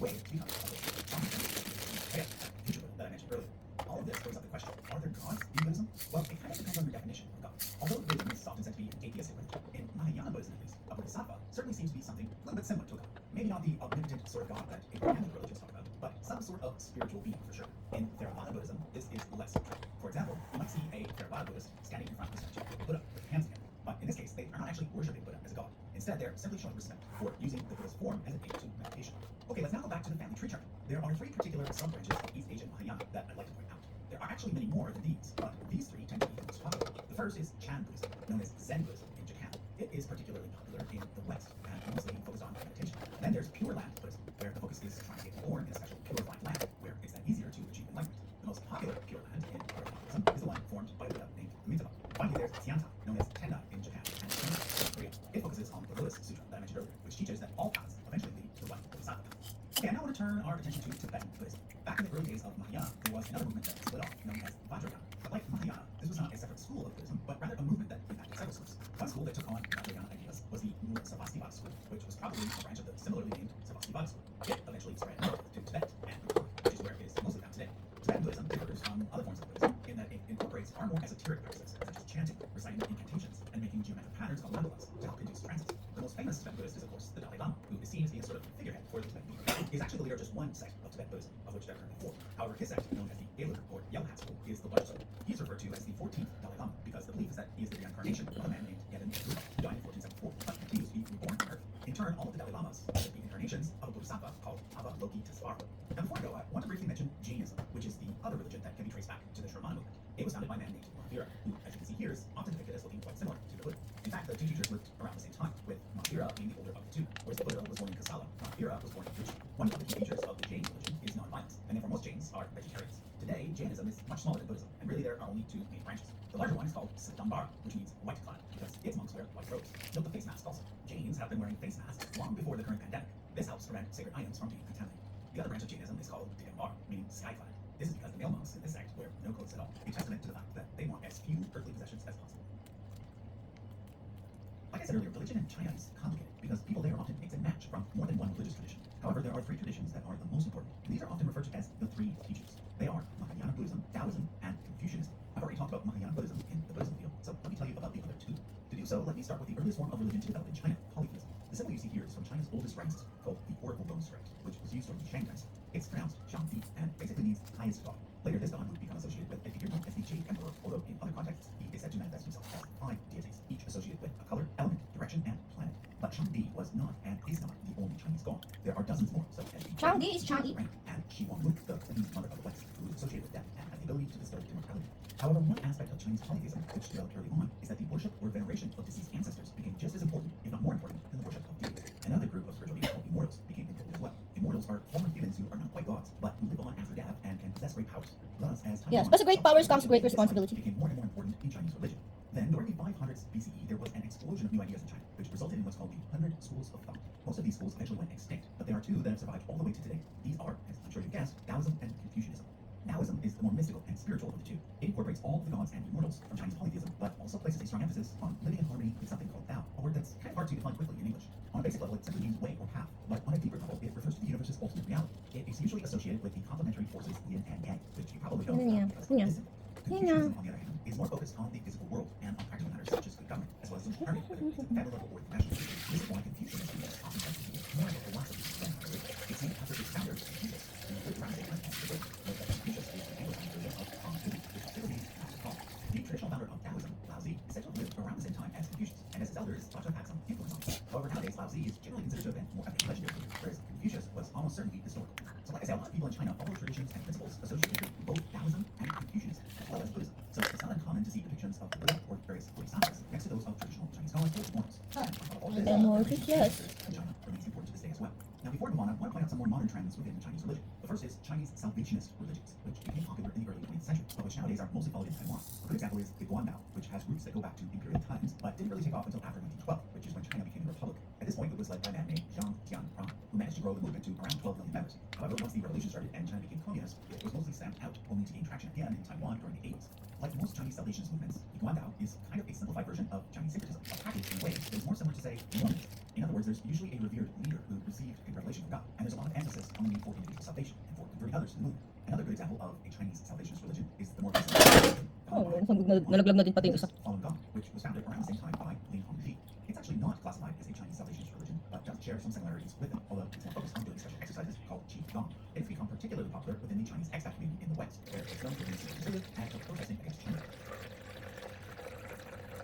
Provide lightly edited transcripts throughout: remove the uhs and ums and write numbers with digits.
way to become future Buddha that I mentioned earlier. All of this brings up the question, are there gods in Buddhism? Well, it kind of depends on your definition of God. Although Buddhism is often said to be an atheistic religion, in Mahayana Buddhism at least, a bodhisattva certainly seems to be something a little bit similar to a god. Maybe not the omnipotent sort of God that Abrahamic religions talk about, but some sort of spiritual being for sure. In Theravada Buddhism, this is less true. For example, you might see a Theravada Buddhist standing in front of a statue of Buddha with hands together. But in this case, they are not actually worshiping Buddha as a god. Instead, they're simply showing respect for using the Buddha's form as an aid to meditation. Okay, let's now go back to the family tree chart. There are three particular sub-branches of East Asian Mahayana that I'd like to point out. There are actually many more than these, but these three tend to be the most popular. The first is Chan Buddhism, known as Zen Buddhism in Japan. It is particularly popular in the West and mostly focused on meditation. Then there's Pure Land Buddhism, where the focus is trying to get born in a special purified land where it's then easier to achieve enlightenment. The most popular Pure Land in Pure Buddhism is the one formed by a Buddha named Amitabha. Finally, there's Tianta, known as Tenda in Japan and Tenma in Korea. It focuses on the Lotus Sutra that I mentioned earlier, which teaches that all paths eventually lead to one bodhisattva path. Okay, I now want to turn our attention to Tibetan Buddhism. Back in the early days of Mahayana, there was another movement that split off, known as Vajrayana. But like Mahayana, this was not a separate school of Buddhism, but rather a movement that impacted several schools. One school that took on Vajrayana ideas was the Savastivada school, which was probably a branch of the similarly named Savastivada school. It eventually spread north to Tibet and Nepal, which is where it is mostly found today. Tibetan Buddhism differs from other forms of Buddhism in that it incorporates far more esoteric practices, such as chanting, reciting incantations, and making geometric patterns called mandalas to help induce trances. The most famous Tibetan Buddhist is, of course, the Dalai Lama, who is seen as being a sort of figurehead for the Tibetan movement. He is actually the leader of just one sect of Tibetan Buddhism, of which there are currently four. However, his sect, known as the Galer or Yellow Hat School, is the largest. He is referred to as the 14th Dalai Lama because the belief is that he is the reincarnation of a man named Yeden Buddha, who died in 1474, but continues to be reborn on Earth. In turn, all of the Dalai Lamas are the incarnations of a bodhisattva called Avalokitesvara. Now, before I go, I want to briefly mention Jainism, which is the other religion that can be traced back to the Shramana movement. It was founded by a man named Mahavira, who, as you can see here, is often depicted as looking quite similar to the Buddha. In fact, the two teachers lived around the same time, with Mahavira being the older of the two, whereas the Buddha was born in Kasala. Mahavira was born in Trichy. One of the key features of the Jain religion is non-violence, and therefore most Jains are vegetarians. Today, Jainism is much smaller than Buddhism, and really there are only two main branches. The larger one is called Siddhambara, which means white cloud, because its monks wear white robes. Note the face mask also. Jains have been wearing face masks long before the current pandemic. This helps prevent sacred items from being contaminated. The other branch of Jainism is called Digambara, meaning sky clad. This is because the male monks in this sect wear no clothes at all, a testament to the fact that they want as few earthly possessions as possible. Like I said earlier, religion in China is complicated because people there often mix and match from more than one religious tradition. However, there are three traditions that are the most important, and these are often referred to as the three teachers. They are Mahayana Buddhism, Taoism, and Confucianism. I've already talked about Mahayana Buddhism in the Buddhism video, so let me tell you about the other two. To do so, let me start with the earliest form of religion to develop in China, polytheism. The symbol you see here is from China's oldest writing system, called the Oracle Bone Script, which was used during the Shang Dynasty. It's pronounced Shangdi and basically means highest god. Later, this god would become associated with a figure known as the Jade Emperor, although in other contexts, he is said to manifest himself as 5 deities, each associated with a color, element, direction, and planet. But Shangdi was not and is not the only Chinese god. There are dozens more, such as the Shangdi is Shangdi. And Shi Huangmu, the Chinese mother of the West, who is associated with death and has the ability to bestow immortality. However, one aspect of Chinese polytheism, which developed early on, is that the worship or veneration of deceased ancestors became just as important, if not more important, than the worship of deities. Another group of spiritual beings called immortals became important as well. Immortals are former humans who are not quite gods, but who live on after death and can possess great powers. Thus, as time Yes, went on, with great powers comes great responsibility. became more and more important in Chinese religion. Then, during the 500s BCE, there was an explosion of new ideas in China, which resulted in what's called the 100 schools of thought. Most of these schools eventually went extinct, but there are two that have survived all the way to today. These are, as I'm sure you guessed, Taoism and Confucianism. Taoism is the more mystical and spiritual of the two. It incorporates all of the gods and immortals from Chinese polytheism, but also places a strong emphasis on living in harmony with something called Tao, a word that's kind of hard to define quickly in English. On a basic level, it simply means way or path, but on a deeper level, it refers to the universe's ultimate reality. It is usually associated with the complementary forces yin and yang, which you probably know because of this symbol. Confucianism, on the other hand, is more focused on the physical world and on practical matters such as good government, as well as social harmony, whether it's at the family level or the national level. This is why Confucianism is often said to be more of a philosophy than a religion. It's named after its founder, Confucius, who lived around the same time as the Buddha. Note that Confucius is the Anglo-Chinese version of Kong, which still means to call. The traditional founder of Taoism, Lao Tzu, is said to have lived around the same time as Confucius, and as his elders, thought to have had some influence on him. However, nowadays, Lao Tzu is generally considered to have been more of a legendary figure, whereas Confucius was almost certainly historical. So like I say, a lot of people in China follow traditions and principles associated with both Taoism and Confucianism, as well as Buddhism. So it's not uncommon to see depictions of the Buddha or various bodhisattvas next to those of traditional Chinese gods or immortals. Yes. In China remains important to this day as well. Now, before I move on, I want to point out some more modern trends within Chinese religion. The first is Chinese Salvationist religions, which became popular in the early 20th century, but which nowadays are mostly followed in Taiwan. A good example is the Guanbao, which has roots that go back to imperial times, but didn't really take off until after 1912, which is when China became a republic. At this point, it was led by a man named Zhang Tianrong, who managed to grow the movement to around 12 million members. However, once the revolution started and China became communist, it was mostly stamped out, only to gain traction again in Taiwan during the 80s. Like most Chinese Salvationist movements, the Guanbao is kind of a simplified version of Chinese syncretism, a package in ways that is more similar to, say, Mormonism. In other words, there's usually a revered leader who received a revelation from God, and there's a lot of emphasis only for individual salvation and for converting others to the movement. Another good example of a Chinese salvationist religion is the more recent Oh, nalaglag na din pati yung isa. Falun Gong, which was founded around the same time by Lin Hongji. It's actually not classified as a Chinese salvationist religion, but does share some similarities with them, although it's more focused on doing special exercises called Qi Gong. It's become particularly popular within the Chinese expat community in the West, where it's known for being conservative and for protesting against China.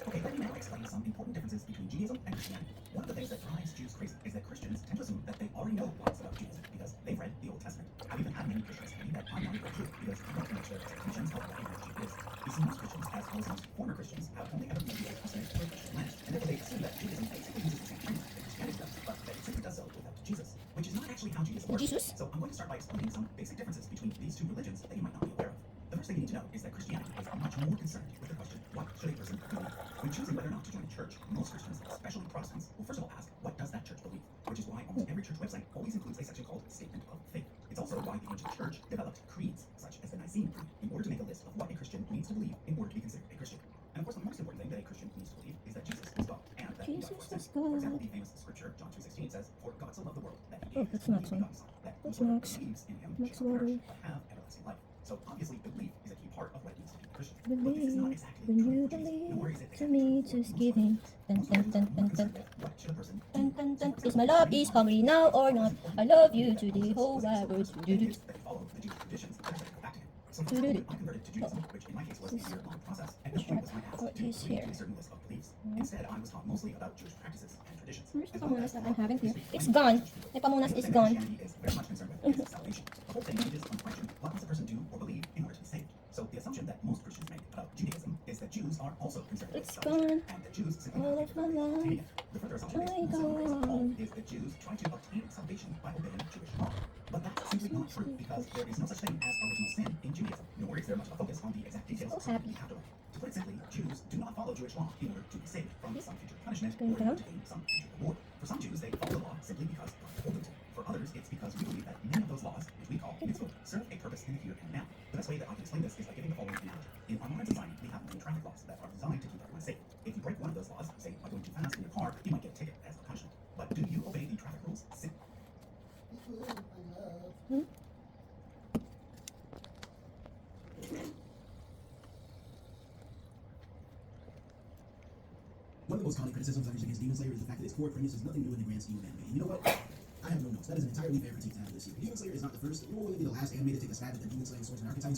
Okay, let me now explain some important differences between Judaism and Christianity. One of the things that drives Jews crazy is that Christians tend to assume that they already know lots about Judaism because they've read the Old Testament. I've even had many Christians tell me that I'm not a good Jew because I don't match their expectations of what a good Jew is. You see, most Christians, as well as most former Christians, have only ever viewed the Old Testament through a Christian lens, and therefore they assume that Judaism basically uses the same framework that Christianity does, but that it simply does so without Jesus, which is not actually how Judaism works. Jesus? So I'm going to start by explaining some basic differences between these two religions that you might not be aware of. The first thing you need to know is that Christianity is much more concerned with the question, what should a person believe? When choosing whether or not to join a church, most Christians, especially Protestants, will first of all ask, what does that church believe? Which is why almost every church website always includes a section called Statement of Faith. It's also why the ancient church developed creeds, such as the Nicene Creed, in order to make a list of what a Christian needs to believe in order to be considered a Christian. And of course, the most important thing that a Christian needs to believe is that Jesus is God, and that he died for Jesus sin. is For example, God. the famous scripture, John 2:16 says, for God so loved the world that he Oh, gave that's his only Max, begotten Son, that That's whosoever Max. believes in him Max shall not perish, Water. but have everlasting life. So obviously, belief is a key part of what it means to be a Christian. But this is Believe not exactly when true you for Jesus, believe nor is it to exactly me true to for most giving. Dun, Muslims. dun, Most dun, Muslims are more dun, dun. concerned with what should a person do. Dun, dun, So, dun. for Is example, my love many is coming Muslims now believe or that not? it's I love important you that to the Moses whole was a wide world. person, and it is that they follow the Jewish traditions that are go back to him. So for example, I converted to Judaism, which in my case was a year-long process, and no point was I asked What to is agree here? to a certain list of beliefs. Instead, I was taught mostly about Jewish practices and traditions. Where's the as well pamunas as that I'm having here? history, It's language, gone. and church The belief. pamunas Another is thing that gone. Christianity is very much concerned with is salvation. The whole thing hinges on the question, what must a person do or believe in order to be saved? So the assumption that most Christians make about Judaism is that Jews are also concerned with It's salvation, gone. and that Jews simply All have of my obtaining life. it. The further assumption is, My in some ways, God. is that Jews try to obtain salvation by obeying Jewish law. But that's simply not true, because there is no such thing as original sin in Judaism, nor is there much of a focus on the exact details So of something happy. afterward. To put it simply, Jews do not follow Jewish law in order to be saved from some future punishment Going or in order down. to gain some future reward. For some Jews, they follow the law simply because God told them to. For others, it's because we believe that many of those laws, which we call mitzvot, serve a purpose in the here and now. The best way that I can explain this is by giving the following analogy. In our modern society, we have many traffic laws that are designed to keep everyone safe. If you break one of those laws, say by going too fast in your car, you might get a ticket as a punishment. But do you obey the traffic rules? One of the most common criticisms I use against Demon Slayer is the fact that its core premise is nothing new in the grand scheme of anime. And you know what? I have no notes. That is an entirely fair critique to have this year. Demon Slayer is not the first, nor will it be the last anime to take a stab at the demon slaying swords and archetypes.